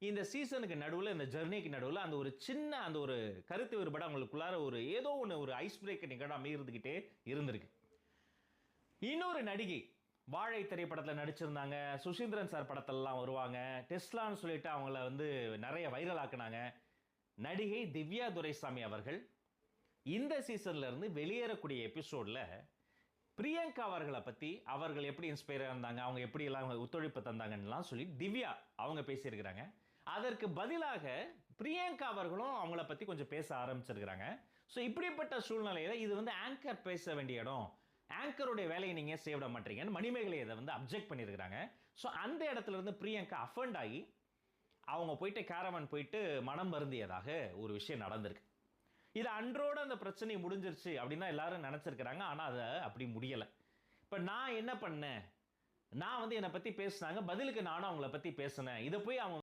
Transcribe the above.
இந்த சீசனுக்கு நடுவுல, இந்த ஜர்னிக்கு நடுவுல அந்த ஒரு சின்ன அந்த ஒரு கருத்து வேறுபாடு அவங்களுக்குள்ளார ஒரு ஏதோ ஒண்ணு ஒரு ஐஸ் பிரேக்கர் நிகழாம இருந்துகிட்டே இருந்திருக்கு. இன்னொரு நடிகை வாழை திரைப்படத்துல நடிச்சிருந்தாங்க. சுசீந்திரன் சார் படத்துலலாம் வருவாங்க. டெஸ்லான்னு சொல்லிட்டு அவங்கள வந்து நெறைய வைரல் ஆக்குனாங்க. நடிகை திவ்யா துரைசாமி அவர்கள் இந்த சீசன்ல இருந்து வெளியேறக்கூடிய எபிசோட்ல பிரியங்கா அவர்களை பத்தி அவர்கள் எப்படி இன்ஸ்பயரா இருந்தாங்க, அவங்க எப்படி எல்லாம் ஒத்துழைப்பு தந்தாங்கன்னுலாம் சொல்லி திவ்யா அவங்க பேசியிருக்கிறாங்க. அதற்கு பதிலாக பிரியங்கா அவர்களும் அவங்கள பத்தி கொஞ்சம் பேச ஆரம்பிச்சிருக்கிறாங்க. ஸோ இப்படிப்பட்ட சூழ்நிலையில இது வந்து ஆங்கர் பேச வேண்டிய இடம், ஆங்கருடைய வேலையை நீங்க செய்ய விட மாட்டீங்கன்னு மணிமேகலை இதை வந்து அப்ஜெக்ட் பண்ணியிருக்கிறாங்க. ஸோ அந்த இடத்துல இருந்து பிரியங்கா அஃபண்ட் ஆகி அவங்க போயிட்டு கேரவன் போயிட்டு மனம் வருந்தியதாக ஒரு விஷயம் நடந்திருக்கு. இது அன்றோட அந்த பிரச்சனை முடிஞ்சிருச்சு அப்படின்னு தான் எல்லாரும் நினைச்சிருக்கிறாங்க. ஆனா அது அப்படி முடியல. இப்ப நான் என்ன பண்ணேன், நான் வந்து என்னை பத்தி பேசினாங்க, பதிலுக்கு நானும் அவங்கள பத்தி பேசினேன். இதை போய் அவங்க